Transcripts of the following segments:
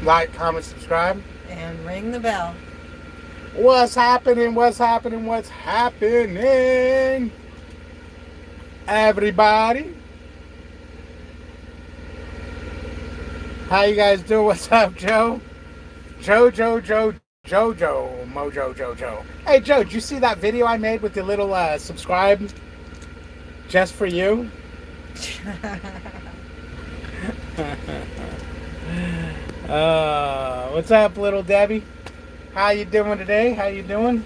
Like, comment, subscribe. And ring the bell. What's happening? What's happening? What's happening? Everybody, how you guys doing? What's up, Joe? Jojo, Mojo, Jojo. Hey, Joe, did you see that video I made with the little subscribe just for you? What's up, little Debbie? How you doing today? How you doing?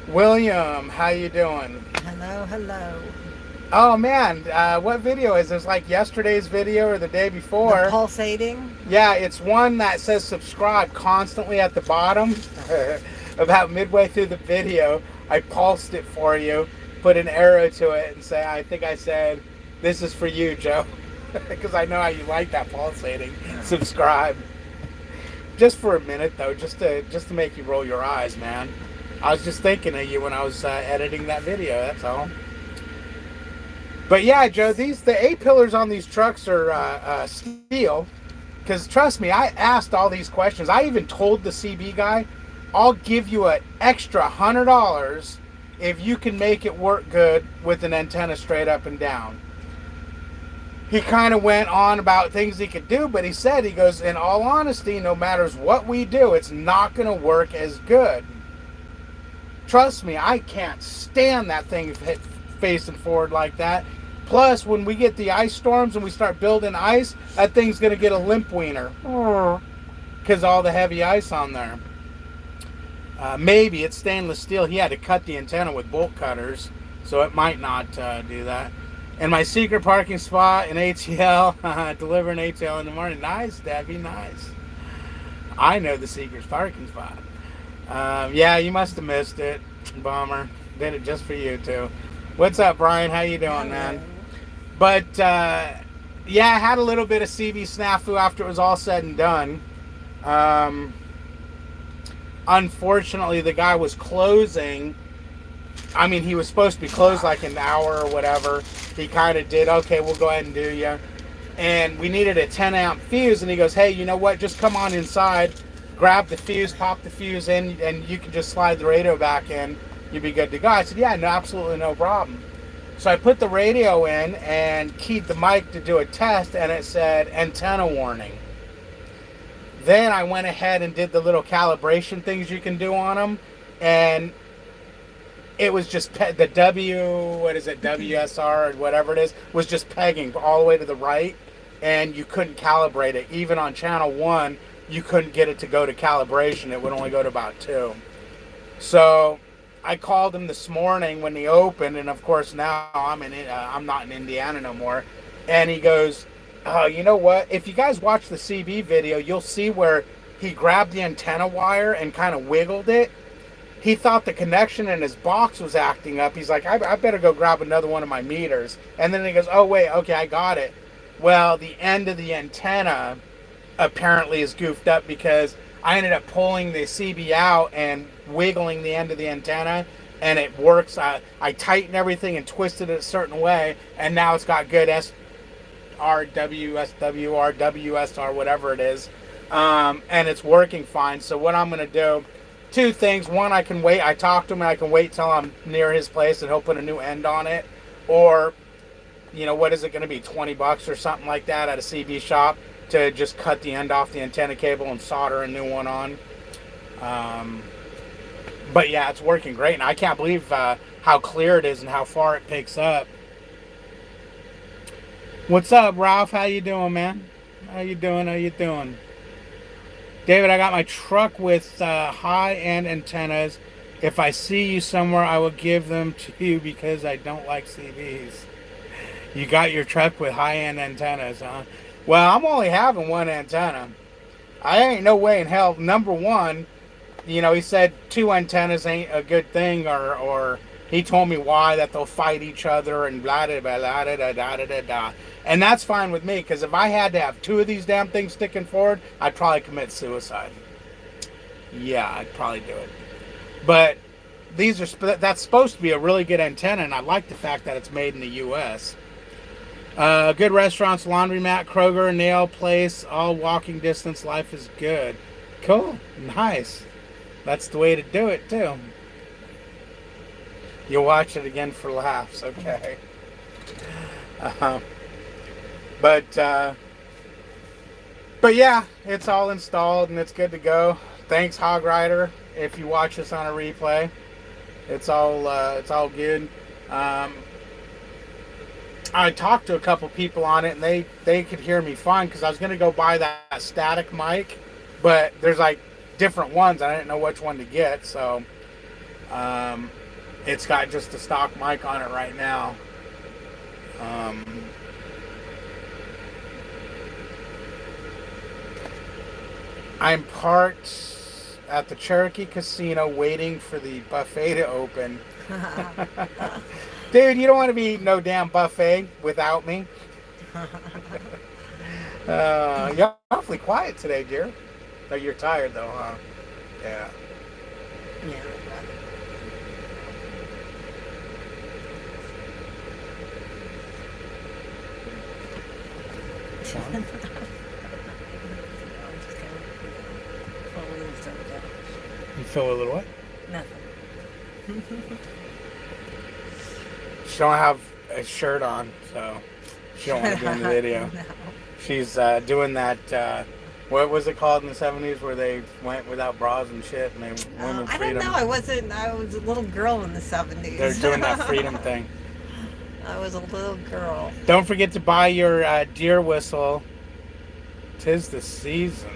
William, how you doing? Hello, hello. Oh man, what video is this? Like yesterday's video or the day The before? pulsating. Yeah, it's one that says subscribe constantly at the bottom. About midway through the video, I pulsed it for you, put an arrow to it, and say, I think I said, "This is for you, Joe," because I know how you like that pulsating. Subscribe. Just for a minute though, just to make you roll your eyes, man. I was just thinking of you when I was editing that video. That's all. But yeah, Joe, the A pillars on these trucks are steel. Because trust me, I asked all these questions. I even told the CB guy, I'll give you an extra $100 if you can make it work good with an antenna straight up and down. He kind of went on about things he could do, but he said, he goes, in all honesty, no matter what we do, it's not going to work as good. Trust me, I can't stand that thing facing forward like that. Plus, when we get the ice storms and we start building ice, that thing's going to get a limp wiener. Because all the heavy ice on there. Maybe it's stainless steel. He had to cut the antenna with bolt cutters, so it might not do that. And my secret parking spot in ATL, delivering ATL in the morning. Nice, Debbie, nice. I know the secret parking spot. Yeah, you must have missed it. Bummer. Did it just for you, too. What's up, Brian? How you doing, Hello. man? But, yeah, I had a little bit of CB snafu after it was all said and done. Unfortunately, the guy was closing. I mean, he was supposed to be closed like an hour or whatever. He kind of did, okay, we'll go ahead and do you. And we needed a 10 amp fuse, and he goes, hey, you know what, just come on inside, grab the fuse, pop the fuse in, and you can just slide the radio back in. You'd be good to go. I said, yeah, no, absolutely no problem. So I put the radio in and keyed the mic to do a test, and it said antenna warning. Then I went ahead and did the little calibration things you can do on them, and it was just the WSR or whatever it is, was just pegging all the way to the right, and you couldn't calibrate it. Even on channel 1, you couldn't get it to go to calibration. It would only go to about 2. So I called him this morning when he opened, and of course now I'm not in Indiana no more. And he goes, "Oh, you know what? If you guys watch the CB video, you'll see where he grabbed the antenna wire and kind of wiggled it. He thought the connection in his box was acting up. He's like, I better go grab another one of my meters." And then he goes, "Oh wait, okay, I got it." Well, the end of the antenna apparently is goofed up because I ended up pulling the CB out and wiggling the end of the antenna, and it works. I tightened everything and twisted it a certain way, and now it's got good SRWSWR, WSR, whatever it is, and it's working fine. So what I'm going to do, two things. One, I can wait. I talked to him, and I can wait till I'm near his place, and he'll put a new end on it. Or, you know, what is it going to be, $20 or something like that at a CB shop to just cut the end off the antenna cable and solder a new one on. But yeah, it's working great, and I can't believe how clear it is and how far it picks up. What's up, Ralph? How you doing, man? How you doing? How you doing? David, I got my truck with high-end antennas. If I see you somewhere, I will give them to you because I don't like CBs. You got your truck with high-end antennas, huh? Well, I'm only having one antenna. I ain't no way in hell. Number one, you know, he said 2 antennas ain't a good thing, or he told me why, that they'll fight each other and blah, blah, blah, blah, blah, blah, blah, blah. And that's fine with me, because if I had to have 2 of these damn things sticking forward, I'd probably commit suicide. Yeah, I'd probably do it. But that's supposed to be a really good antenna, and I like the fact that it's made in the U.S. Good restaurants, laundromat, Kroger, nail place, all walking distance. Life is good. Cool. Nice. That's the way to do it, too. You'll watch it again for laughs. Okay. Uh, but, uh, but yeah, it's all installed and it's good to go. Thanks, Hog Rider. If you watch this on a replay, it's all good. I talked to a couple people on it, and they could hear me fine because I was gonna go buy that static mic, but there's like different ones. I didn't know which one to get, so it's got just a stock mic on it right now. I'm parked at the Cherokee Casino waiting for the buffet to open. Dude, you don't want to be eating no damn buffet without me. You're awfully quiet today, dear. No, you're tired though, huh? Yeah. Yeah. I'm just gonna pull these over there. You feel a little what? Nothing. She don't have a shirt on, so she don't want to be in the video. No. She's doing that. What was it called in the '70s where they went without bras and shit, and they women I freedom? don't know. I was a little girl in the 70s. They're doing that freedom thing. I was a little girl. Don't forget to buy your deer whistle. 'Tis the season.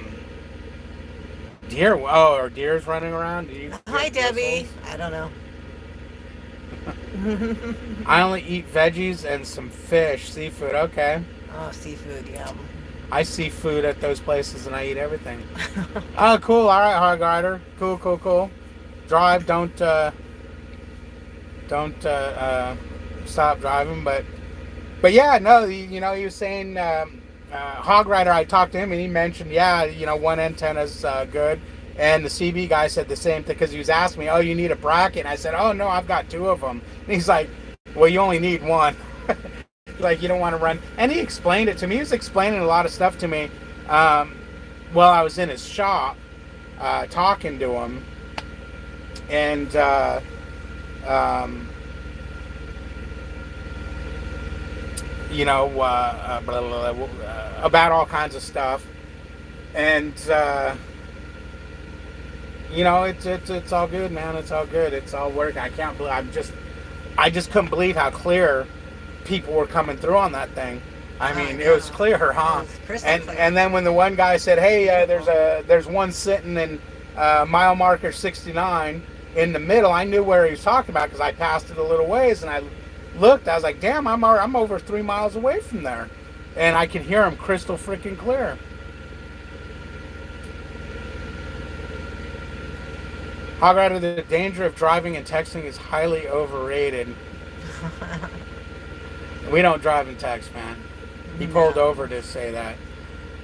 Deer? Oh, are deers running around? Do you Hi, get Debbie. whistles? I don't know. I only eat veggies and some fish, seafood. Okay. Oh, seafood, yum. I see food at those places and I eat everything. Oh, cool. All right, Hog Rider. Cool. Drive. Don't stop driving. But yeah, no. You know, he was saying Hog Rider. I talked to him and he mentioned, yeah, you know, one antenna's good. And the CB guy said the same thing because he was asking me, oh, you need a bracket? And I said, oh, no, I've got two of them. And he's like, well, you only need one. Like, you don't want to run. And he explained it to me. He was explaining a lot of stuff to me while I was in his shop talking to him. And you know, about all kinds of stuff. And you know, it's all good, man. It's all good. It's all working. I can't believe I just couldn't believe how clear people were coming through on that thing. I mean, it was clear, huh? And then when the one guy said, "Hey, there's one sitting in mile marker 69 in the middle," I knew where he was talking about because I passed it a little ways and I looked. I was like, "Damn, I'm over 3 miles away from there," and I could hear him crystal freaking clear. Hog Rider, the danger of driving and texting is highly overrated. We don't drive and text, man. He pulled over to say that.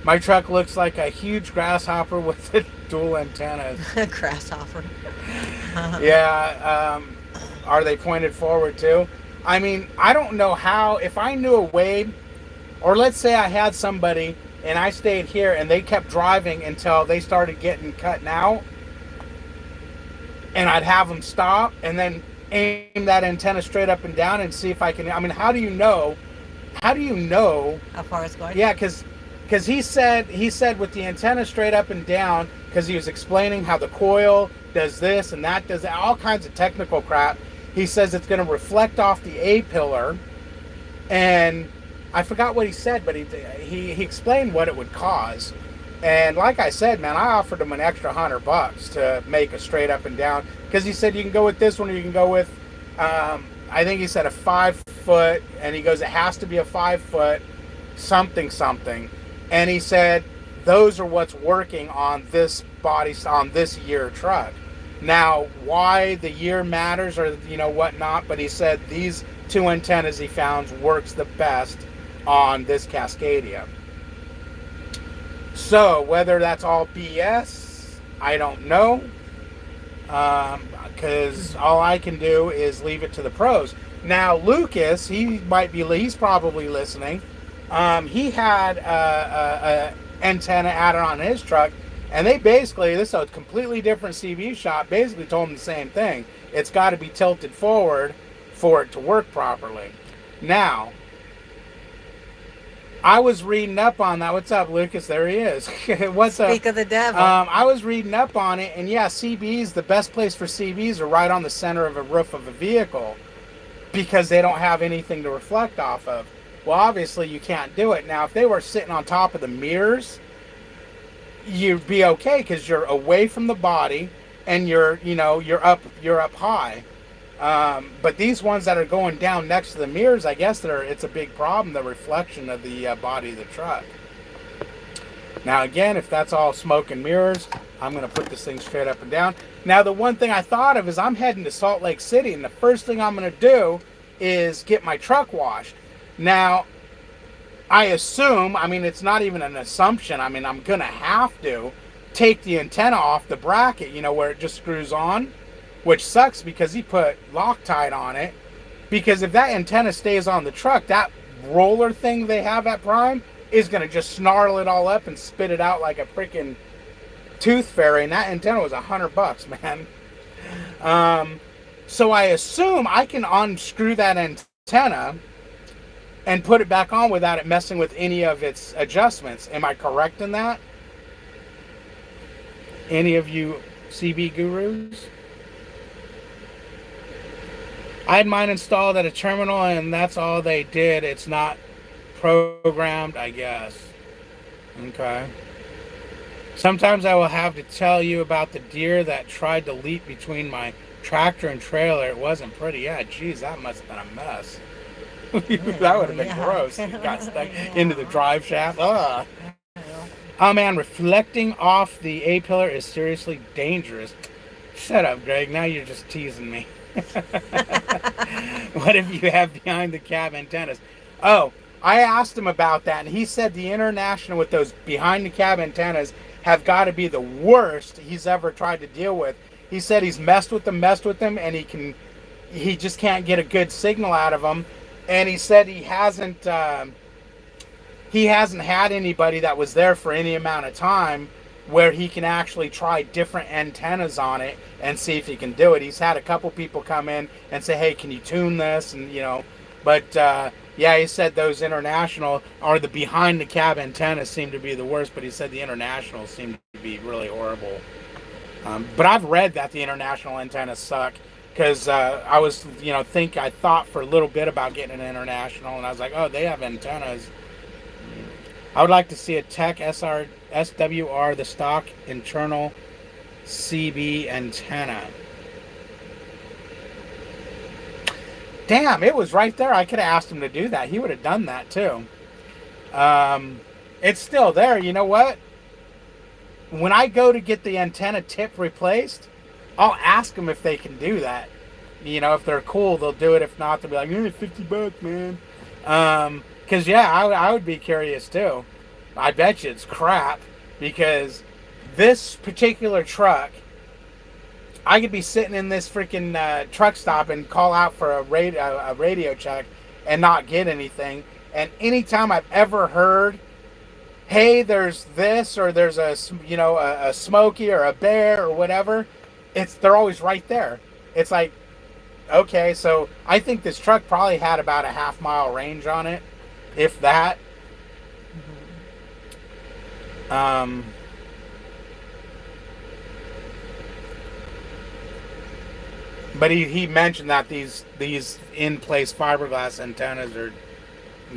My truck looks like a huge grasshopper with dual antennas. Grasshopper. Yeah, are they pointed forward too? I mean, I don't know how, if I knew a way, or let's say I had somebody and I stayed here and they kept driving until they started getting cutting out, and I'd have them stop and then aim that antenna straight up and down and see if I can. I mean, how do you know How far it's going? Yeah, because he said with the antenna straight up and down, because he was explaining how the coil does this and that does that, all kinds of technical crap. He says it's going to reflect off the A pillar, and I forgot what he said, but he explained what it would cause. And like I said, man, I offered him an extra $100 to make a straight up and down, because he said you can go with this one or you can go with, I think he said a 5 foot, and he goes, it has to be a 5 foot something. And he said those are what's working on this year truck. Now, why the year matters or whatnot, but he said these two antennas he found works the best on this Cascadia. So whether that's all BS, I don't know, because all I can do is leave it to the pros. Now, Lucas, he's probably listening. He had a antenna added on his truck, and they basically, this is a completely different CV shop, basically told him the same thing. It's got to be tilted forward for it to work properly. Now, I was reading up on that. What's up, Lucas? There he is. What's up? Speak of the devil. I was reading up on it, and yeah, CBs, the best place for CBs are right on the center of a roof of a vehicle because they don't have anything to reflect off of. Well, obviously, you can't do it. Now, if they were sitting on top of the mirrors, you'd be okay because you're away from the body and you're up high. But these ones that are going down next to the mirrors, I guess it's a big problem, the reflection of the body of the truck. Now again, if that's all smoke and mirrors, I'm going to put this thing straight up and down. Now the one thing I thought of is I'm heading to Salt Lake City, and the first thing I'm going to do is get my truck washed. Now, I assume, I mean, it's not even an assumption, I mean, I'm going to have to take the antenna off the bracket, where it just screws on. Which sucks because he put Loctite on it. Because if that antenna stays on the truck, that roller thing they have at Prime is going to just snarl it all up and spit it out like a freaking tooth fairy. And that antenna was $100, man. So I assume I can unscrew that antenna and put it back on without it messing with any of its adjustments. Am I correct in that? Any of you CB gurus? I had mine installed at a terminal, and that's all they did. It's not programmed, I guess. Okay. Sometimes I will have to tell you about the deer that tried to leap between my tractor and trailer. It wasn't pretty. Yeah, geez, that must have been a mess. That would have been gross. You got stuck into the drive shaft. Ugh. Oh, man, reflecting off the A-pillar is seriously dangerous. Shut up, Greg. Now you're just teasing me. What if you have behind the cab antennas? Oh, I asked him about that, and he said the International with those behind the cab antennas have got to be the worst he's ever tried to deal with. He said he's messed with them, and he just can't get a good signal out of them. And he said he hasn't had anybody that was there for any amount of time where he can actually try different antennas on it and see if he can do it. He's had a couple people come in and say, hey, can you tune this? And, but yeah, he said those International or the behind the cab antennas seem to be the worst, but he said the International seem to be really horrible. But I've read that the International antennas suck because I was, I thought for a little bit about getting an International, and I was like, oh, they have antennas. I would like to see a Tech SWR, the stock internal CB antenna. Damn, it was right there. I could have asked him to do that. He would have done that too. It's still there. You know what? When I go to get the antenna tip replaced, I'll ask them if they can do that. If they're cool, they'll do it. If not, they'll be like, $50, man. Because, yeah, I would be curious, too. I bet you it's crap. Because this particular truck, I could be sitting in this freaking truck stop and call out for a radio check and not get anything. And anytime I've ever heard, hey, there's this, or there's a Smokey or a Bear or whatever, they're always right there. It's like, okay, so I think this truck probably had about a half-mile range on it, if that. But he mentioned that these in-place fiberglass antennas are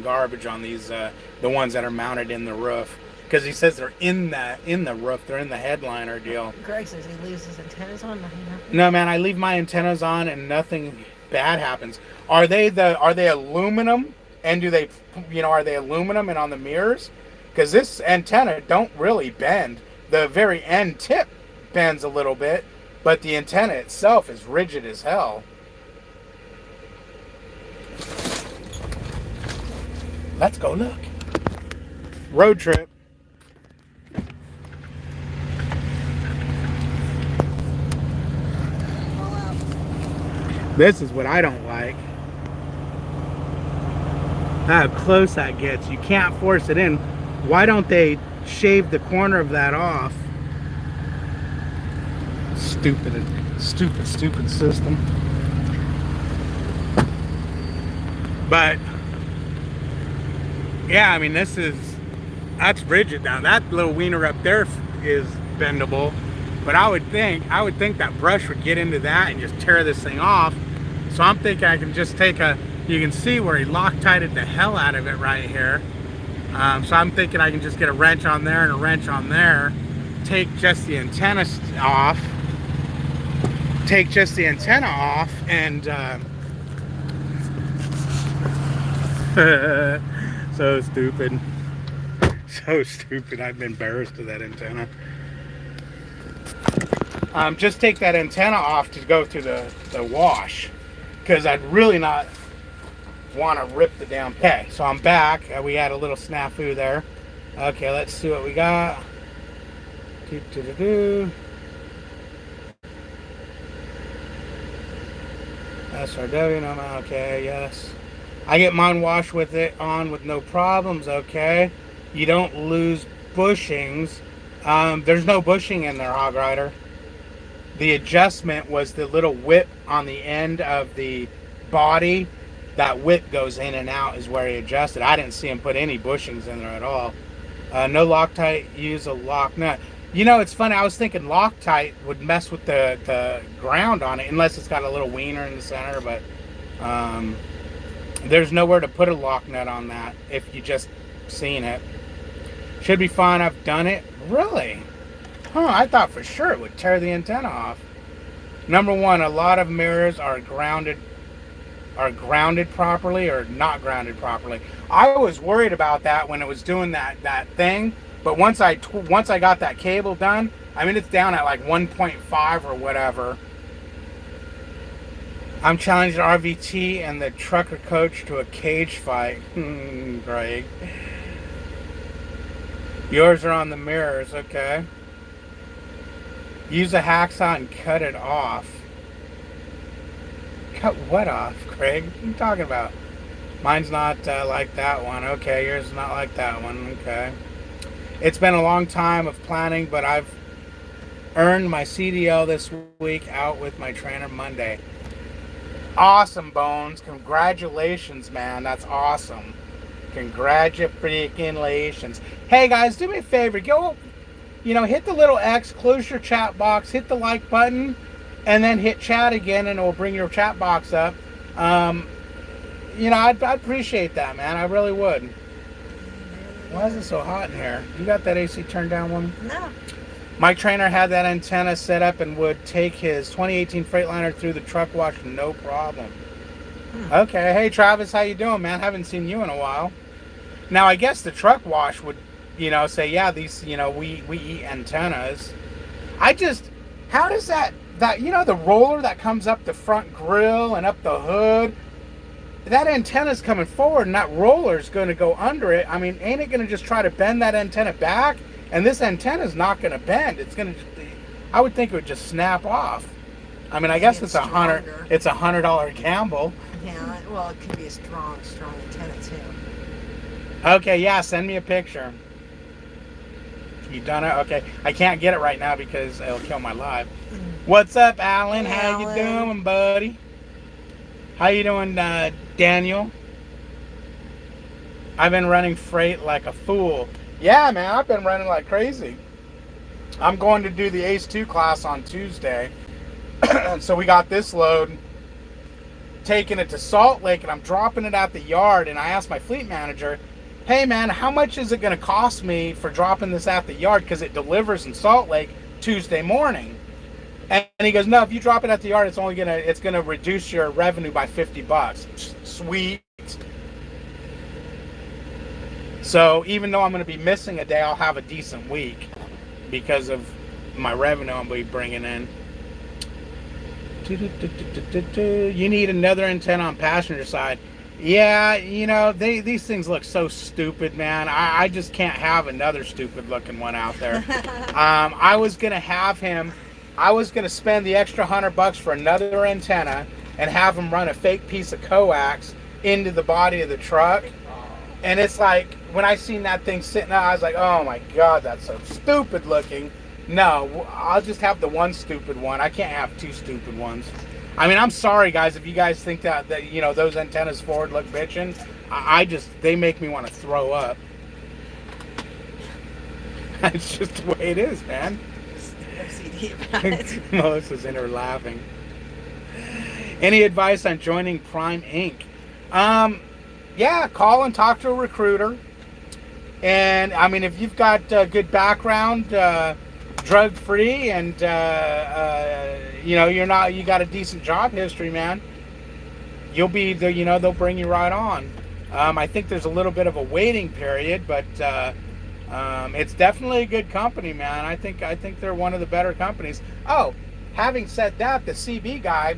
garbage on these the ones that are mounted in the roof, because he says they're in the roof, they're in the headliner deal. Greg says he leaves his antennas on. No, man, I leave my antennas on and nothing bad happens. Are they aluminum? And are they aluminum and on the mirrors? Because this antenna don't really bend. The very end tip bends a little bit, but the antenna itself is rigid as hell. Let's go look. Road trip. This is what I don't like. how close that gets. You can't force it in. Why don't they shave the corner of that off? Stupid system. But yeah, I mean, that's rigid now. That little wiener up there is bendable, but I would think that brush would get into that and just tear this thing off. So I'm thinking I can just take you can see where he Loctited the hell out of it right here. So I'm thinking I can just get a wrench on there and a wrench on there, take just the antenna off, and so stupid. I've been embarrassed of that antenna. Just take that antenna off to go through the wash, because I'd really not want to rip the damn. Okay, so I'm back. We had a little snafu there. Okay, let's see what we got. SRW, no, okay, yes. I get mine washed with it on with no problems, okay. You don't lose bushings. There's no bushing in there, Hog Rider. The adjustment was the little whip on the end of the body. That whip goes in and out is where he adjusted. I didn't see him put any bushings in there at all. No Loctite, use a lock nut. You know, it's funny, I was thinking Loctite would mess with the ground on it, unless it's got a little wiener in the center, but there's nowhere to put a lock nut on that if you just seen it. Should be fine, I've done it. Really? Huh, I thought for sure it would tear the antenna off. Number one, a lot of mirrors are grounded properly or not grounded properly. I was worried about that when it was doing that thing, but once I got that cable done, I mean, it's down at like 1.5 or whatever. I'm challenging RVT and the trucker coach to a cage fight. Greg. Yours are on the mirrors, okay. Use a hacksaw and cut it off. Cut what off, Craig? What are you talking about? Mine's not like that one. Okay, yours is not like that one. Okay. It's been a long time of planning, but I've earned my CDL this week out with my trainer Monday. Awesome, Bones. Congratulations, man. That's awesome. Congratulations. Hey, guys, do me a favor. Go, hit the little X, close your chat box, hit the like button, and then hit chat again, and it will bring your chat box up. I'd appreciate that, man. I really would. Why is it so hot in here? You got that AC turned down, woman? No. My trainer had that antenna set up and would take his 2018 Freightliner through the truck wash, no problem. Okay. Hey, Travis, how you doing, man? Haven't seen you in a while. Now, I guess the truck wash would, say, yeah, these, we eat antennas. How does that, the roller that comes up the front grill and up the hood, that antenna's coming forward and that roller's going to go under it. I mean, ain't it going to just try to bend that antenna back? And this antenna's not going to bend. It's going to, I would think it would just snap off. I mean, I guess it's $100 gamble. Yeah, well, it could be a strong antenna too. Okay, yeah, send me a picture. You done it? Okay. I can't get it right now because it'll kill my live. What's up, Alan? Hey, How Alan. you doing, buddy? How you doing, Daniel? I've been running freight like a fool. Yeah, man, I've been running like crazy. I'm going to do the Ace 2 class on Tuesday. So we got this load, taking it to Salt Lake, and I'm dropping it at the yard. And I asked my fleet manager, hey, man, how much is it going to cost me for dropping this at the yard? Because it delivers in Salt Lake Tuesday morning. And he goes, no, if you drop it at the yard, it's gonna reduce your revenue by $50. Sweet. So even though I'm gonna be missing a day, I'll have a decent week because of my revenue I'm gonna be bringing in. You need another antenna on passenger side. Yeah, these things look so stupid, man. I just can't have another stupid looking one out there. I was gonna spend the extra $100 for another antenna and have him run a fake piece of coax into the body of the truck And it's like, when I seen that thing sitting out, I was like, oh my God, that's so stupid looking. No, I'll just have the one stupid one. I can't have two stupid ones. I mean, I'm sorry, guys, if you guys think that you know, those antennas forward look bitchin'. They make me want to throw up. It's just the way it is, man. OCD about it. Melissa's in her laughing. Any advice on joining Prime Inc? Yeah, call and talk to a recruiter. And I mean, if you've got a good background, drug free, and you know, you got a decent job history, man, you'll be the, you know, they'll bring you right on. I think there's a little bit of a waiting period, but it's definitely a good company, man. I think they're one of the better companies. Oh, having said that, the CB guy,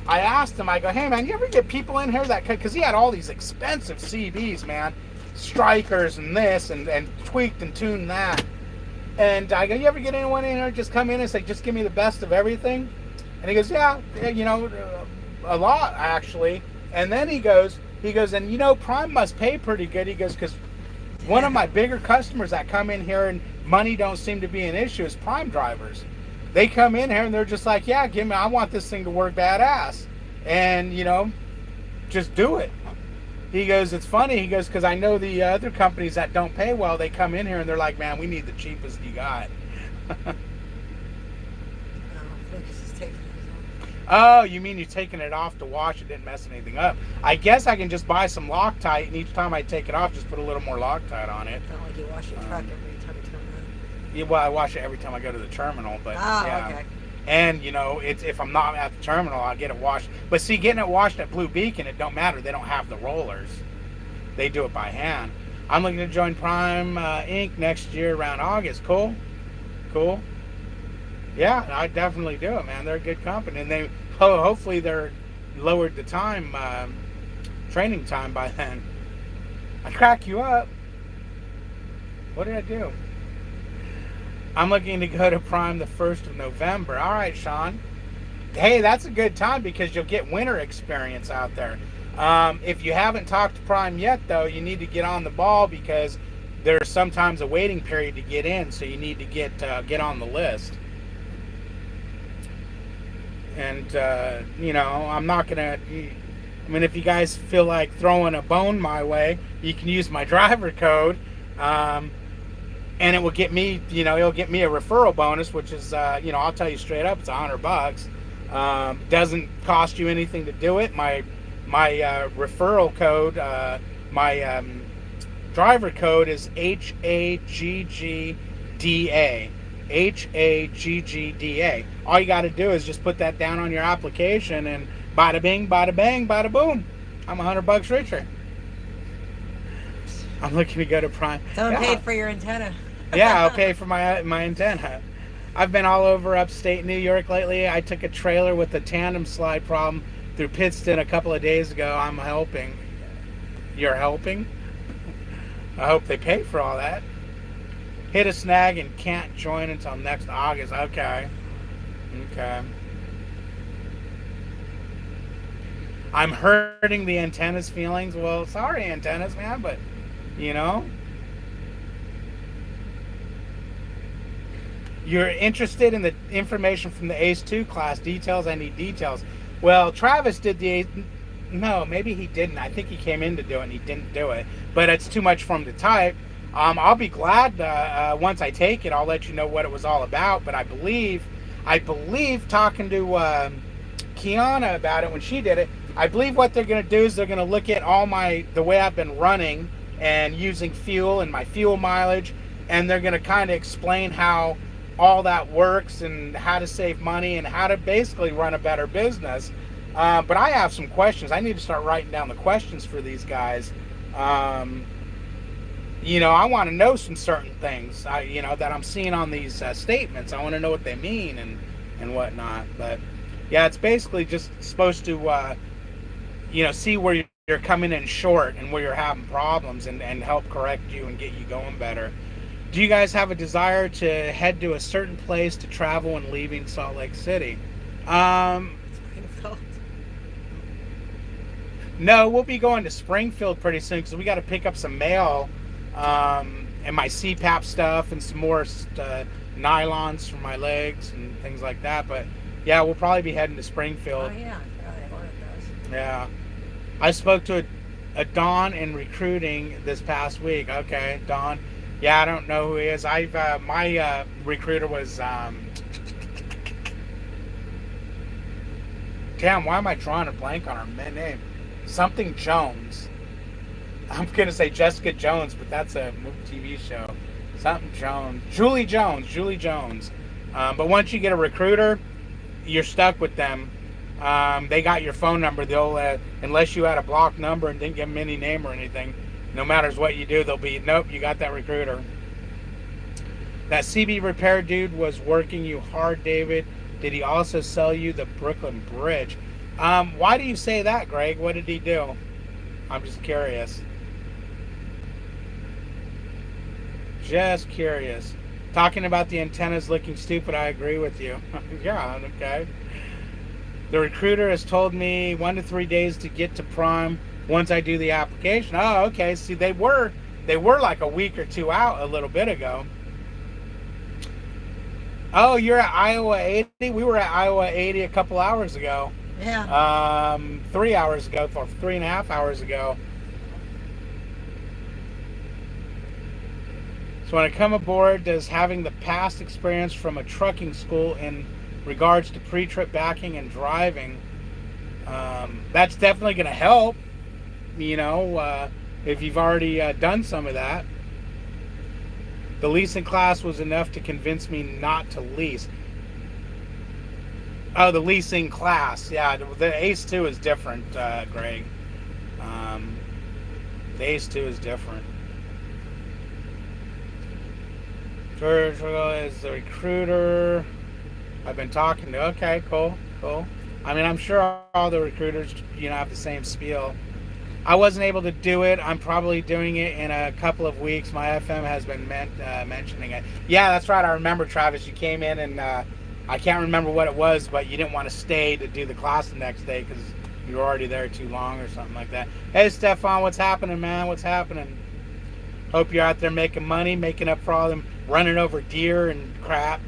I asked him, I go, hey man, you ever get people in here that, because he had all these expensive CBs, man, strikers and this and tweaked and tuned that. And I go, you ever get anyone in here just come in and say, just give me the best of everything? And he goes, yeah, you know, a lot actually. And then he goes, and you know, Prime must pay pretty good. He goes, because one of my bigger customers that come in here and money don't seem to be an issue is Prime drivers. They come in here and they're just like, yeah, I want this thing to work badass. And, you know, just do it. He goes, it's funny. He goes, because I know the other companies that don't pay well, they come in here and they're like, man, we need the cheapest you got. Oh, you mean you're taking it off to wash? It didn't mess anything up. I guess I can just buy some Loctite, and each time I take it off, just put a little more Loctite on it. Not like you wash your truck every time you turn around. Yeah, well, I wash it every time I go to the terminal, but yeah. Okay. And you know, if I'm not at the terminal, I'll get it washed. But see, getting it washed at Blue Beacon, it don't matter. They don't have the rollers. They do it by hand. I'm looking to join Prime Inc. next year around August. Cool. Yeah, I definitely do it, man. They're a good company, and they hopefully they're lowered the time, training time by then. I crack you up. What did I do? I'm looking to go to Prime the 1st of November. All right, Sean. Hey, that's a good time because you'll get winter experience out there. If you haven't talked to Prime yet, though, you need to get on the ball because there's sometimes a waiting period to get in, so you need to get on the list. And, you know, I'm not going to... I mean, if you guys feel like throwing a bone my way, you can use my driver code. And it will get me, you know, it'll get me a referral bonus, which is, you know, I'll tell you straight up, it's $100. Doesn't cost you anything to do it. My referral code, my driver code is HAGGDA. HAGGDA. All you got to do is just put that down on your application, and bada bing, bada bang, bada boom. I'm $100 richer. I'm looking to go to Prime. Someone paid for your antenna. Yeah, I'll pay for my antenna. I've been all over upstate New York lately. I took a trailer with a tandem slide problem through Pittston a couple of days ago. I'm helping. You're helping? I hope they pay for all that. Hit a snag and can't join until next August. Okay. I'm hurting the antennas' feelings. Well, sorry, antennas, man, but, you know. You're interested in the information from the ACE 2 class. Details, I need details. Well, Travis did the ACE... No, maybe he didn't. I think he came in to do it and he didn't do it. But it's too much for him to type. I'll be glad once I take it, I'll let you know what it was all about. But I believe talking to Kiana about it when she did it, I believe what they're going to do is they're going to look at all the way I've been running and using fuel and my fuel mileage, and they're going to kind of explain how all that works and how to save money and how to basically run a better business. But I have some questions. I need to start writing down the questions for these guys. You know, I want to know some certain things, you know, that I'm seeing on these statements. I want to know what they mean and whatnot. But yeah, it's basically just supposed to, you know, see where you're coming in short and where you're having problems and help correct you and get you going better. Do you guys have a desire to head to a certain place to travel when leaving Salt Lake City? No, we'll be going to Springfield pretty soon because we got to pick up some mail, and my CPAP stuff and some more nylons for my legs and things like that. But yeah, we'll probably be heading to Springfield. Oh yeah, I forgot I ordered those. Yeah, I spoke to a Don in recruiting this past week. Okay, Don. Yeah, I don't know who he is. My recruiter was damn. Why am I drawing a blank on her name? Something Jones. I'm gonna say Jessica Jones, but that's a TV show. Something Jones. Julie Jones. But once you get a recruiter, you're stuck with them. They got your phone number. They'll unless you had a blocked number and didn't give them any name or anything. No matters what you do, they'll be nope. You got that recruiter. That CB repair dude was working you hard, David. Did he also sell you the Brooklyn Bridge? Why do you say that, Greg? What did he do? I'm just curious. Just curious. Talking about the antennas looking stupid, I agree with you. Yeah, okay. The recruiter has told me 1 to 3 days to get to Prime once I do the application. Oh, okay. See, they were like a week or two out a little bit ago. Oh, you're at Iowa 80? We were at Iowa 80 a couple hours ago. Yeah. 3 hours ago, or 3.5 hours ago. So when I come aboard, does having the past experience from a trucking school in regards to pre-trip backing and driving, that's definitely going to help, you know, if you've already done some of that. The leasing class was enough to convince me not to lease. Oh, the leasing class. Yeah, the ACE 2 is different, Greg. The ACE 2 is different. George is the recruiter I've been talking to. Okay, cool. I mean, I'm sure all the recruiters, you know, have the same spiel. I wasn't able to do it. I'm probably doing it in a couple of weeks. My FM has been mentioning it. Yeah, that's right. I remember, Travis. You came in and I can't remember what it was, but you didn't want to stay to do the class the next day because you were already there too long or something like that. Hey, Stefan, what's happening, man? What's happening? Hope you're out there making money, making up for all them running over deer and crap.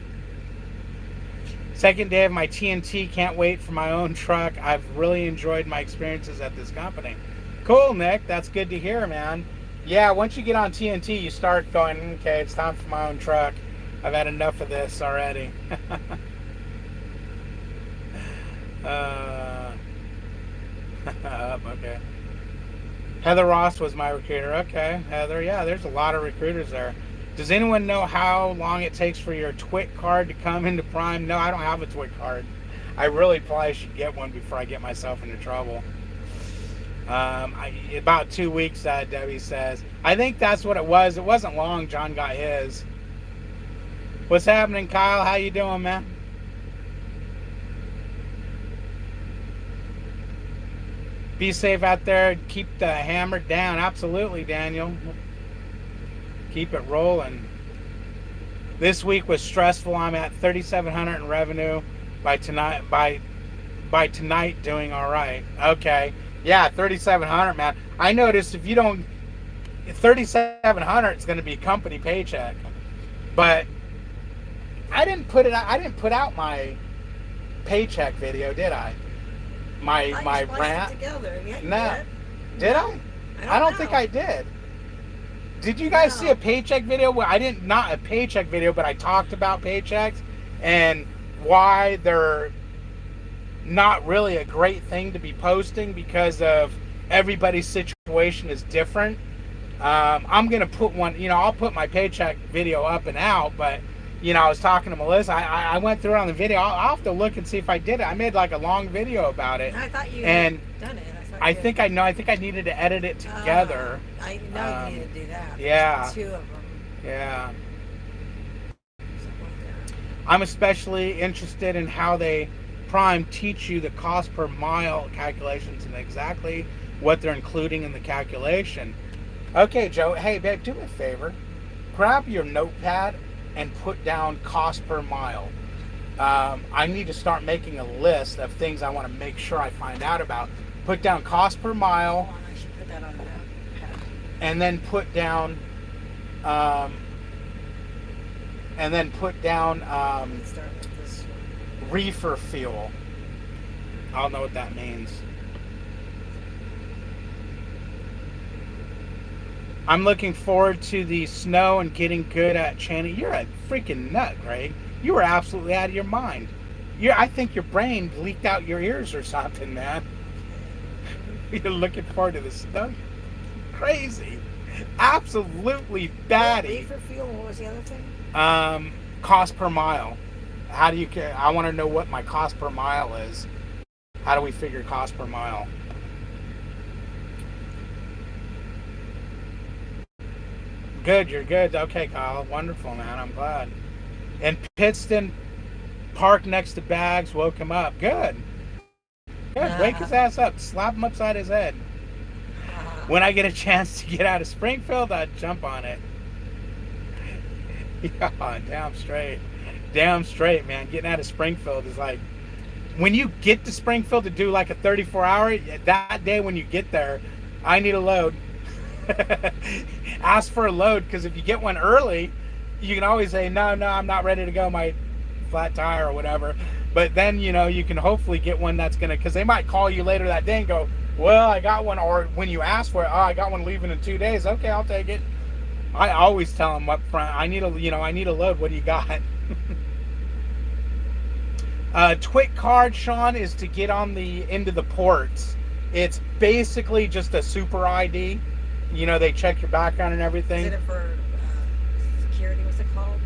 Second day of my TNT. Can't wait for my own truck. I've really enjoyed my experiences at this company. Cool, Nick. That's good to hear, man. Yeah, once you get on TNT, you start going, okay, it's time for my own truck. I've had enough of this already. Okay. Heather Ross was my recruiter. Okay, Heather. Yeah, there's a lot of recruiters there. Does anyone know how long it takes for your TWIC card to come into Prime? No, I don't have a TWIC card. I really probably should get one before I get myself into trouble. About 2 weeks, Debbie says. I think that's what it was. It wasn't long. John got his. What's happening, Kyle? How you doing, man? Be safe out there. Keep the hammer down. Absolutely, Daniel. Keep it rolling. This week was stressful. I'm at 3,700 in revenue by tonight. By tonight, doing all right. Okay. Yeah, 3,700, man. I noticed if you don't, 3,700 is going to be company paycheck. But I didn't put out my paycheck video, did I? My rant. No. Did I? I don't think I did. Did you guys see a paycheck video? Well, I didn't, not a paycheck video, but I talked about paychecks and why they're not really a great thing to be posting because of everybody's situation is different. I'm going to put one, you know, I'll put my paycheck video up and out, but, you know, I was talking to Melissa. I went through it on the video. I'll have to look and see if I did it. I made like a long video about it. I thought you had done it. I think I needed to edit it together. I know you need to do that. Yeah. 2 of them. Yeah. Something like that. I'm especially interested in how they Prime teach you the cost per mile calculations and exactly what they're including in the calculation. Okay, Joe. Hey, babe, do me a favor. Grab your notepad and put down cost per mile. I need to start making a list of things I want to make sure I find out about. Put down cost per mile, Hold on, I should put that on the pad. and then put down, um, Let's start with this one. reefer fuel. I don't know what that means. I'm looking forward to the snow and getting good at chaining. You're a freaking nut, Greg. You were absolutely out of your mind. I think your brain leaked out your ears or something, man. You're looking forward to the snow. Crazy. Absolutely batty. Reefer fuel, what was the other thing? Cost per mile. How do you care? I want to know what my cost per mile is. How do we figure cost per mile? Good, you're good. Okay, Kyle. Wonderful, man. I'm glad. And Pittston parked next to Bags, woke him up. Good. Good. Wake his ass up. Slap him upside his head. When I get a chance to get out of Springfield, I'd jump on it. Yeah, damn straight. Damn straight, man. Getting out of Springfield is like, when you get to Springfield to do like a 34-hour, that day when you get there, I need a load. Ask for a load, because if you get one early, you can always say, no, I'm not ready to go, my flat tire or whatever. But then, you can hopefully get one that's going to, because they might call you later that day and go, well, I got one. Or when you ask for it, I got one leaving in 2 days. Okay, I'll take it. I always tell them up front, I need a load. What do you got? TWIC card, Sean, is to get on into the ports. It's basically just a super ID. They check your background and everything. Is it for security? What's it called?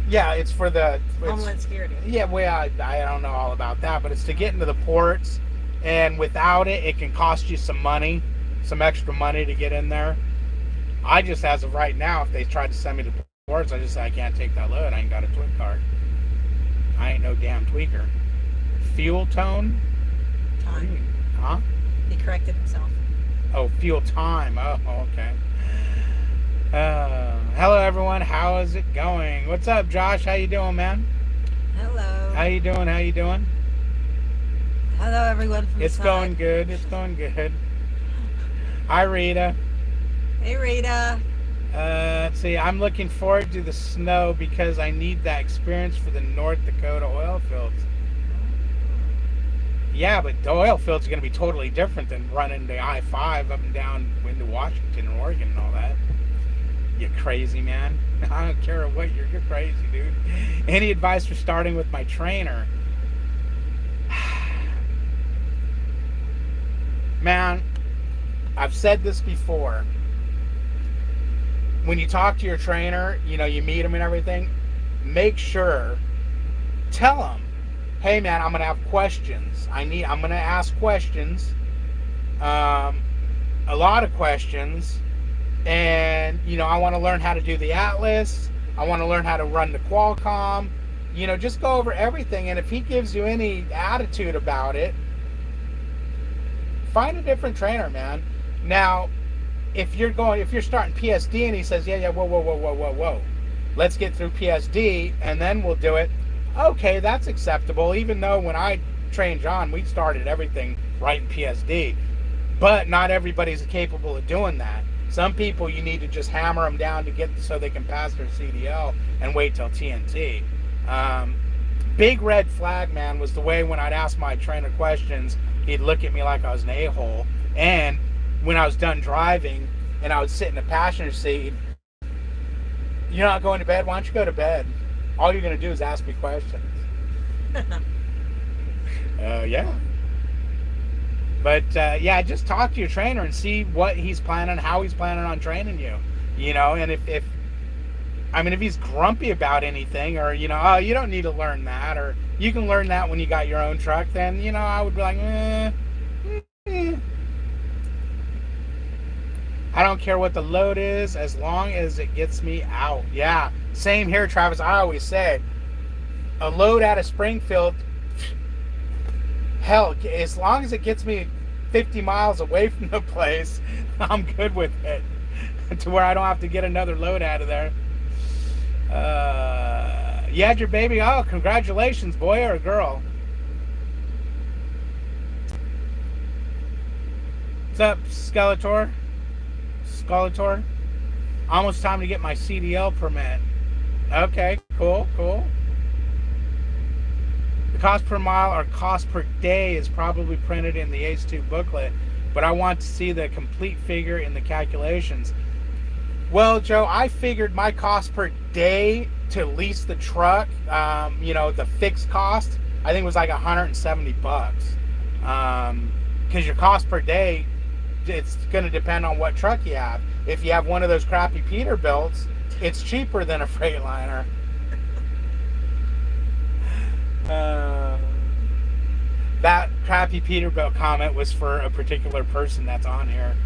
Yeah, it's for Homeland Security. Yeah, well, I don't know all about that, but it's to get into the ports, and without it, it can cost you some money, some extra money to get in there. I just, as of right now, if they try to send me to ports, I just say I can't take that load. I ain't got a TWIC card. I ain't no damn tweaker. Fuel tone? Time. Huh? He corrected himself. Oh, fuel time. Oh, okay. Hello, everyone. How is it going? What's up, Josh? How you doing, man? Hello. How you doing? Hello, everyone from It's the going side. good. It's going good. Hi, Rita. Hey, Rita. Let's see. I'm looking forward to the snow because I need that experience for the North Dakota oil fields. Yeah, but the oil fields are going to be totally different than running the I-5 up and down into Washington and Oregon and all that. You crazy, man. I don't care what you're crazy, dude. Any advice for starting with my trainer? Man, I've said this before. When you talk to your trainer, you meet him and everything, make sure, tell him, hey man, I'm gonna have questions. I'm gonna ask questions, a lot of questions, and I want to learn how to do the Atlas. I want to learn how to run the Qualcomm. Just go over everything. And if he gives you any attitude about it, find a different trainer, man. Now, if you're starting PSD and he says, yeah, whoa, let's get through PSD and then we'll do it. Okay, that's acceptable. Even though when I trained John, we started everything right in PSD. But not everybody's capable of doing that. Some people, you need to just hammer them down to get so they can pass their CDL and wait till TNT. Big red flag, man, was the way when I'd ask my trainer questions, he'd look at me like I was an a-hole. And when I was done driving and I would sit in the passenger seat, you're not going to bed? Why don't you go to bed? All you're going to do is ask me questions. Yeah. But, yeah, just talk to your trainer and see what he's planning, how he's planning on training you. And if he's grumpy about anything or, oh, you don't need to learn that, or you can learn that when you got your own truck, then, I would be like, I don't care what the load is as long as it gets me out. Yeah, same here, Travis. I always say, a load out of Springfield, hell, as long as it gets me 50 miles away from the place, I'm good with it. To where I don't have to get another load out of there. You had your baby? Oh, congratulations, boy or girl? What's up, Skeletor? Skeletor? Almost time to get my CDL permit. Okay, cool, cool. The cost per mile or cost per day is probably printed in the ACE2 booklet, but I want to see the complete figure in the calculations. Well, Joe, I figured my cost per day to lease the truck, the fixed cost, I think it was like $170. Because your cost per day, it's going to depend on what truck you have. If you have one of those crappy Peterbilts, it's cheaper than a Freightliner. That crappy Peterbilt comment was for a particular person that's on here.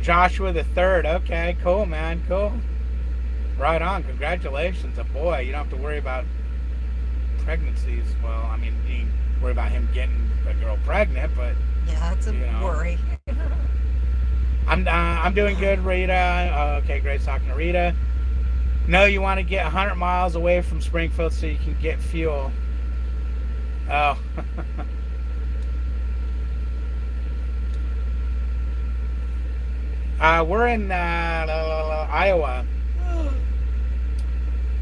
Joshua the Third. Okay, cool, man, cool. Right on. Congratulations, a boy. You don't have to worry about pregnancies. Well, I mean, you worry about him getting a girl pregnant, but yeah, that's a worry. I'm doing good, Rita. Okay, great talking to Rita. No, you want to get 100 miles away from Springfield so you can get fuel. Oh. We're in Iowa.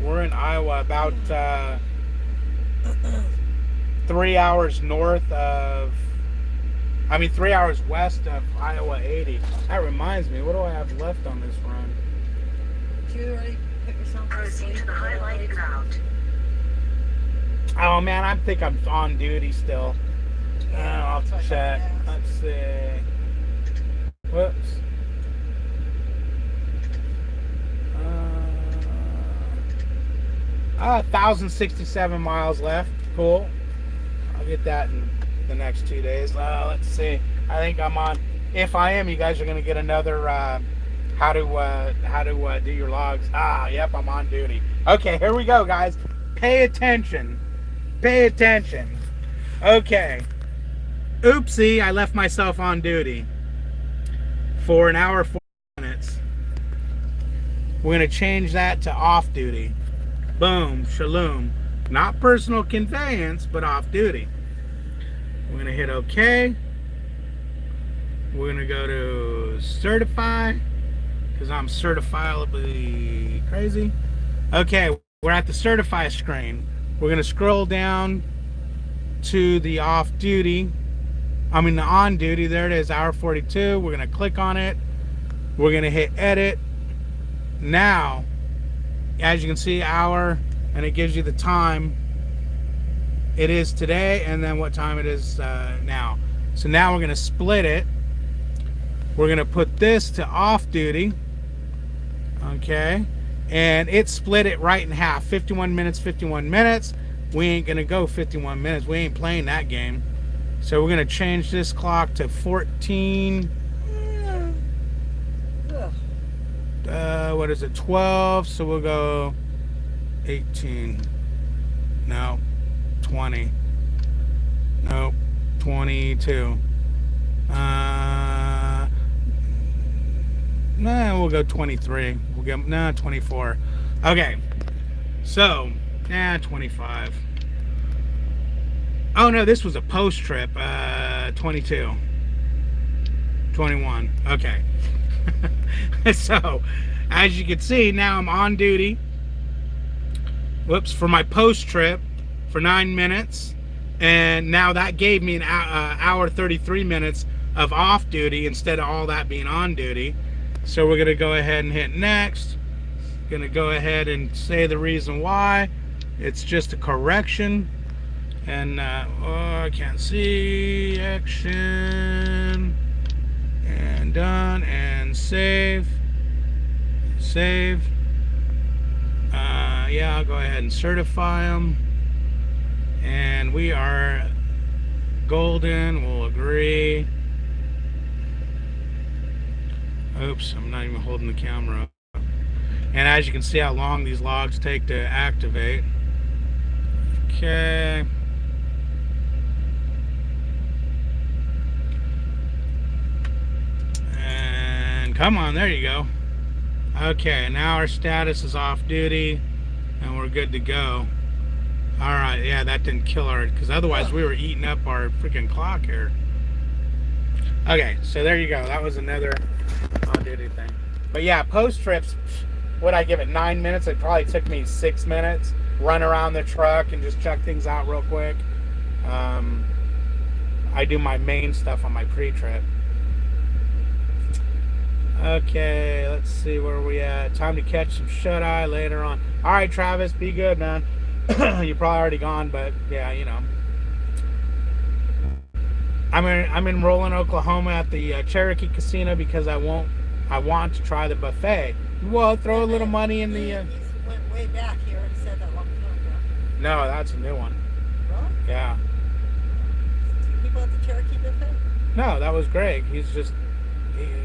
We're in Iowa, about 3 hours north of, 3 hours west of Iowa 80. That reminds me, what do I have left on this run? Did you already put yourself Proceed to the highlighted route. Oh man, I think I'm on duty still. I'll have to check. Let's see. Whoops. 1,067 miles left. Cool. I'll get that in the next 2 days. Let's see. I think I'm on. If I am, you guys are going to get another how to do your logs. Yep, I'm on duty. Okay, here we go, guys. Pay attention. Pay attention. Okay. Oopsie, I left myself on duty for an hour 4 minutes. We're going to change that to off duty. Boom, shalom. Not personal conveyance, but off duty. We're going to hit OK. We're going to go to certify, because I'm certifiably crazy. Okay, we're at the certify screen. We're going to scroll down to the off duty. The on duty. There it is, hour 42. We're going to click on it. We're going to hit edit. Now, as you can see, hour, and it gives you the time it is today and then what time it is now. So now we're going to split it. We're going to put this to off duty. Okay. And it split it right in half. 51 minutes, 51 minutes. We ain't going to go 51 minutes. We ain't playing that game. So we're going to change this clock to 14. What is it? 12. So we'll go 18. No. 20. Nope. 22. We'll go 23. We'll go 24. Okay. So, 25. Oh no, this was a post trip. 22. 21. Okay. So, as you can see, now I'm on duty. Whoops, for my post trip for 9 minutes. And now that gave me an hour 33 minutes of off duty instead of all that being on duty. So we're going to go ahead and hit next. Going to go ahead and say the reason why. It's just a correction. And, I can't see. Action. And done. And save. Save. Yeah, I'll go ahead and certify them. And we are golden. We'll agree. Oops, I'm not even holding the camera up. And as you can see how long these logs take to activate. Okay. And come on, there you go. Okay, now our status is off duty. and we're good to go. All right, yeah, that didn't kill our, because otherwise we were eating up our freaking clock here. Okay, so there you go. That was another on-duty thing. But yeah, post trips, would I give it 9 minutes? It probably took me 6 minutes. Run around the truck and just check things out real quick. I do my main stuff on my pre-trip. Okay, let's see where we at. Time to catch some shut-eye later on. All right, Travis, be good, man. You're probably already gone, but yeah, you know. I'm in Roland, Oklahoma at the Cherokee Casino because I want to try the buffet. Well, throw a little money in the. He went way back here and said that long time ago. No, that's a new one. Really? Yeah. People at the Cherokee buffet? No, that was Greg. He's just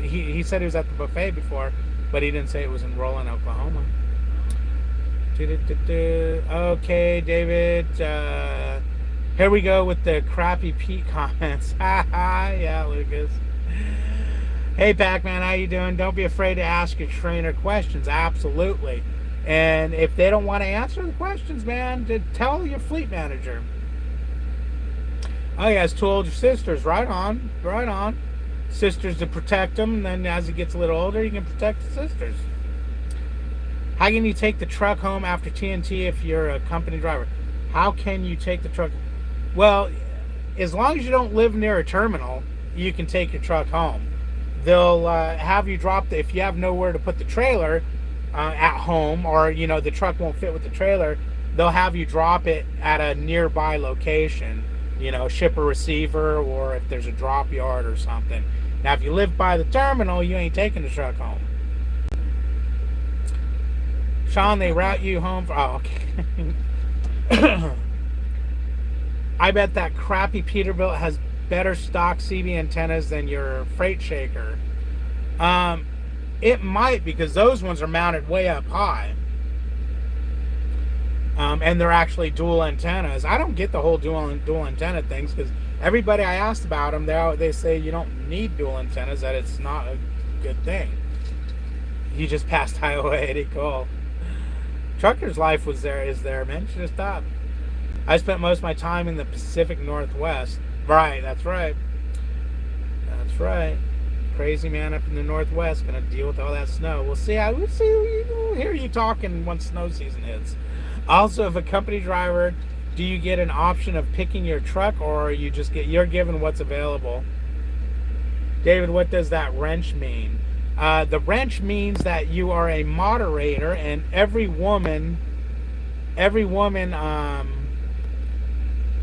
he said he was at the buffet before, but he didn't say it was in Roland, Oklahoma. Okay, David. Here we go with the crappy Pete comments. Yeah, Lucas. Hey, Pac-Man, how you doing? Don't be afraid to ask your trainer questions. Absolutely. And if they don't want to answer the questions, man, tell your fleet manager. Oh, he has 2 older sisters. Right on. Right on. Sisters to protect him. And then as he gets a little older, you can protect the sisters. How can you take the truck home after TNT if you're a company driver? How can you take the truck? Well, as long as you don't live near a terminal, you can take your truck home. They'll have you drop if you have nowhere to put the trailer at home, or you know the truck won't fit with the trailer, they'll have you drop it at a nearby location. You know, ship or receiver, or if there's a drop yard or something. Now, if you live by the terminal, you ain't taking the truck home. Sean, they route you home for... Oh, okay. I bet that crappy Peterbilt has better stock CB antennas than your freight shaker. It might, because those ones are mounted way up high. And they're actually dual antennas. I don't get the whole dual antenna things, because everybody I asked about them, they say you don't need dual antennas, that it's not a good thing. You just passed Highway 80, cool. Trucker's life is there, man. You should have stopped. I spent most of my time in the Pacific Northwest. Right, that's right. That's right. Crazy man up in the Northwest, gonna deal with all that snow. We'll hear you talking once snow season hits. Also, if a company driver, do you get an option of picking your truck, or you're given what's available? David, what does that wrench mean? The wrench means that you are a moderator, and every woman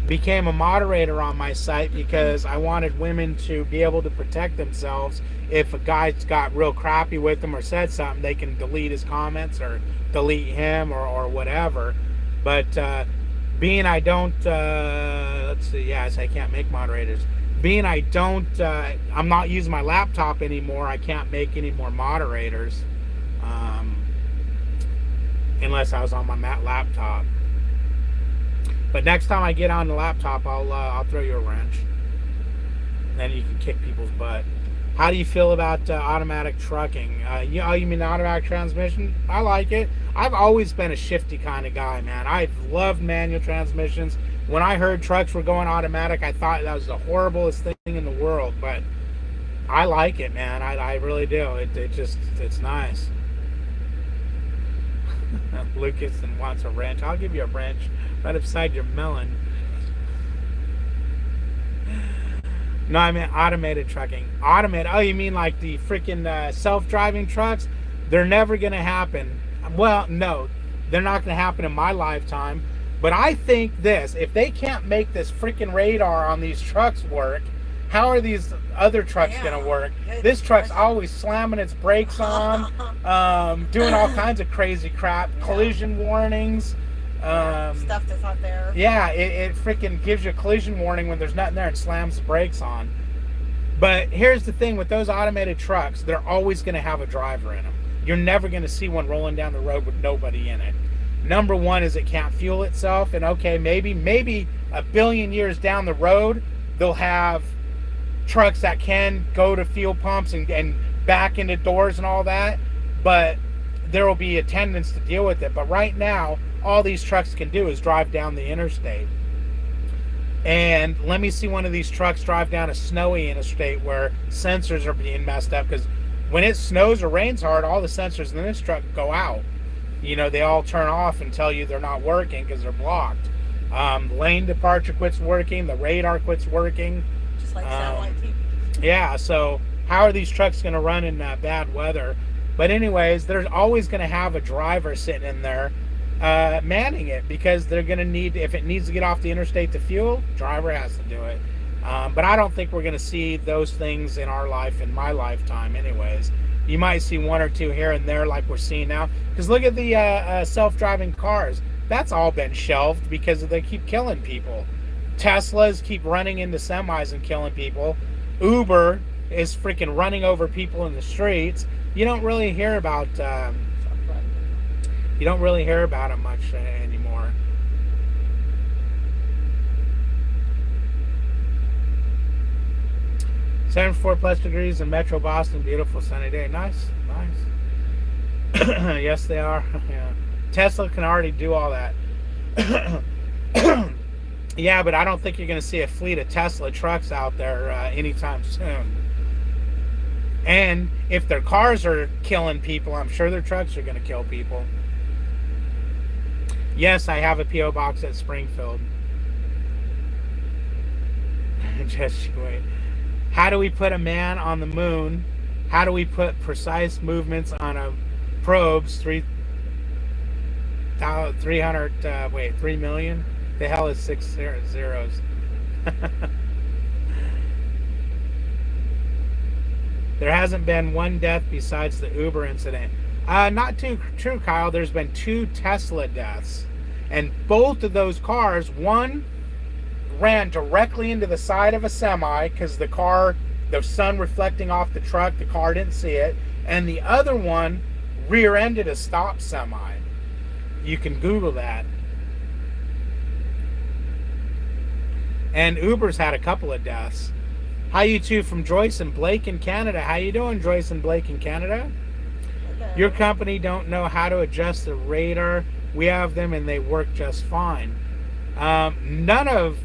became a moderator on my site because I wanted women to be able to protect themselves. If a guy's got real crappy with them or said something, they can delete his comments or delete him or whatever. But being I don't, let's see, yes, I can't make moderators. Being I don't, I'm not using my laptop anymore, I can't make any more moderators. Unless I was on my laptop. But next time I get on the laptop, I'll throw you a wrench. Then you can kick people's butt. How do you feel about automatic trucking? You mean automatic transmission? I like it. I've always been a shifty kind of guy, man. I've loved manual transmissions. When I heard trucks were going automatic, I thought that was the horriblest thing in the world. But I like it, man. I really do. It's nice. Lucas wants a wrench. I'll give you a wrench right upside your melon. No, I mean automated trucking. Automated. Oh, you mean like the freaking self-driving trucks? They're never going to happen. Well, no, they're not going to happen in my lifetime. But I think this, if they can't make this freaking radar on these trucks work, how are these other trucks going to work? This truck's always slamming its brakes on, doing all kinds of crazy crap, collision warnings. Stuff that's not there. Yeah, it freaking gives you a collision warning when there's nothing there and slams the brakes on. But here's the thing with those automated trucks, they're always going to have a driver in them. You're never going to see one rolling down the road with nobody in it. Number one is it can't fuel itself, and okay, maybe a billion years down the road, they'll have trucks that can go to fuel pumps and back into doors and all that, but there will be attendants to deal with it. But right now, all these trucks can do is drive down the interstate. And let me see one of these trucks drive down a snowy interstate where sensors are being messed up, because when it snows or rains hard, all the sensors in this truck go out. You know, they all turn off and tell you they're not working because they're blocked. Lane departure quits working. The radar quits working. Just like satellite TV. Yeah, so how are these trucks going to run in bad weather? But anyways, there's always going to have a driver sitting in there manning it, because they're going to need, if it needs to get off the interstate to fuel, driver has to do it. But I don't think we're going to see those things in our life, in my lifetime anyways. You might see one or two here and there like we're seeing now. Because look at the self-driving cars. That's all been shelved because they keep killing people. Teslas keep running into semis and killing people. Uber is freaking running over people in the streets. You don't really hear about them much anymore. +74 degrees in Metro Boston. Beautiful sunny day. Nice. Yes, they are. Yeah. Tesla can already do all that. Yeah, but I don't think you're going to see a fleet of Tesla trucks out there anytime soon. And if their cars are killing people, I'm sure their trucks are going to kill people. Yes, I have a P.O. box at Springfield. Just you wait. How do we put a man on the moon? How do we put precise movements on a probes? 3 million? The hell is 6 zeros? There hasn't been one death besides the Uber incident. Not too true, Kyle. There's been 2 Tesla deaths. And both of those cars, one ran directly into the side of a semi because the sun reflecting off the truck, the car didn't see it. And the other one rear-ended a stop semi. You can Google that. And Uber's had a couple of deaths. Hi, you two, from Joyce and Blake in Canada. How you doing, Joyce and Blake in Canada? Hello. Your company don't know how to adjust the radar. We have them and they work just fine. None of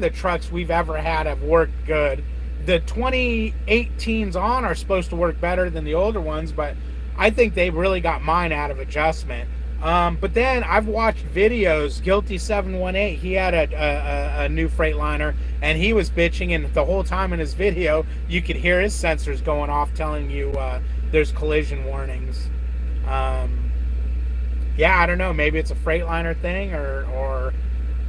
the trucks we've ever had have worked good. The 2018s on are supposed to work better than the older ones, but I think they really got mine out of adjustment. But then I've watched videos. Guilty 718, he had a new Freightliner, and he was bitching, and the whole time in his video, you could hear his sensors going off, telling you there's collision warnings. Yeah, I don't know. Maybe it's a Freightliner thing, or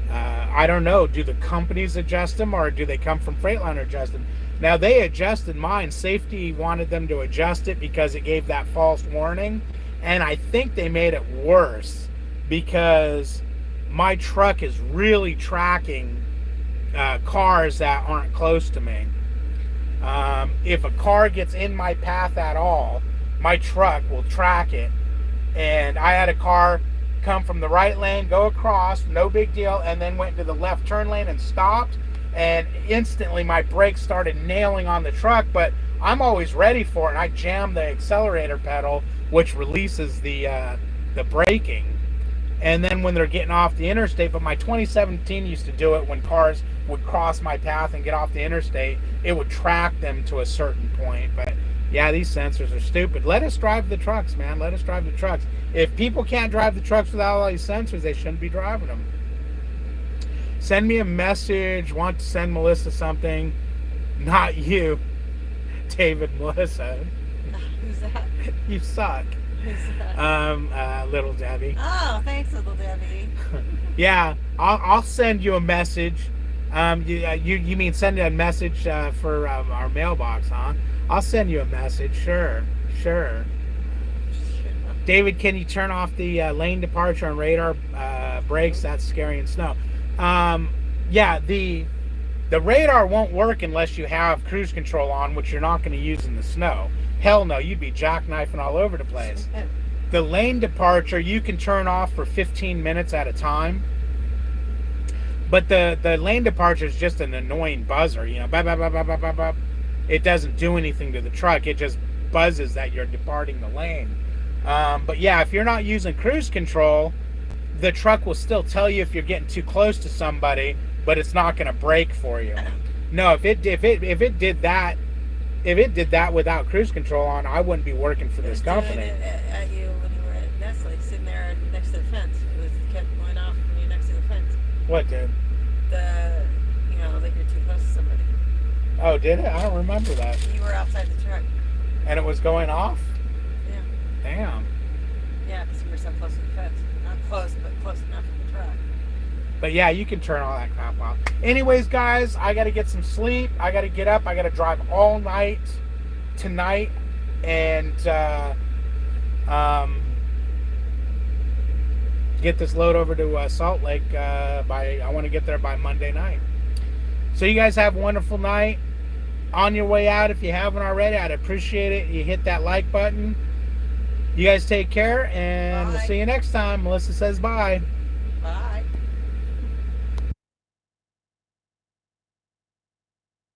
I don't know. Do the companies adjust them, or do they come from Freightliner adjust them? Now, they adjusted mine. Safety wanted them to adjust it because it gave that false warning. And I think they made it worse because my truck is really tracking cars that aren't close to me. If a car gets in my path at all, my truck will track it. And I had a car come from the right lane, go across, no big deal, and then went to the left turn lane and stopped. And instantly my brakes started nailing on the truck, but I'm always ready for it. And I jammed the accelerator pedal, which releases the braking. And then when they're getting off the interstate, but my 2017 used to do it when cars would cross my path and get off the interstate, it would track them to a certain point. But yeah, these sensors are stupid. Let us drive the trucks, man. Let us drive the trucks. If people can't drive the trucks without all these sensors, they shouldn't be driving them. Send me a message. Want to send Melissa something? Not you, David. Melissa. Who's that? You suck. Who's that? Little Debbie. Oh, thanks, little Debbie. Yeah, I'll send you a message. You mean send a message for our mailbox, huh? I'll send you a message. Sure. David, can you turn off the lane departure and radar brakes? That's scary in snow. Yeah, the radar won't work unless you have cruise control on, which you're not going to use in the snow. Hell no, you'd be jackknifing all over the place. The lane departure you can turn off for 15 minutes at a time. But the lane departure is just an annoying buzzer, you know. Bop, bop, bop, bop, bop, bop, bop. It doesn't do anything to the truck. It just buzzes that you're departing the lane. But yeah, if you're not using cruise control, the truck will still tell you if you're getting too close to somebody, but it's not going to brake for you. No, if it did that without cruise control on, I wouldn't be working for this company. Doing it at you when you were at Nestle, sitting there next to the fence. It kept going off when you're next to the fence. What did? That you're too close to somebody. Oh, did it? I don't remember that. You were outside the truck. And it was going off? Yeah. Damn. Yeah, because you were so close to the fence. Not close, but close enough for the truck. But yeah, you can turn all that crap off. Anyways, guys, I got to get some sleep. I got to get up. I got to drive all night tonight. And get this load over to Salt Lake. I want to get there by Monday night. So you guys have a wonderful night. On your way out, if you haven't already, I'd appreciate it. You hit that like button. You guys take care, and Bye. we'll see you next time. Melissa says bye.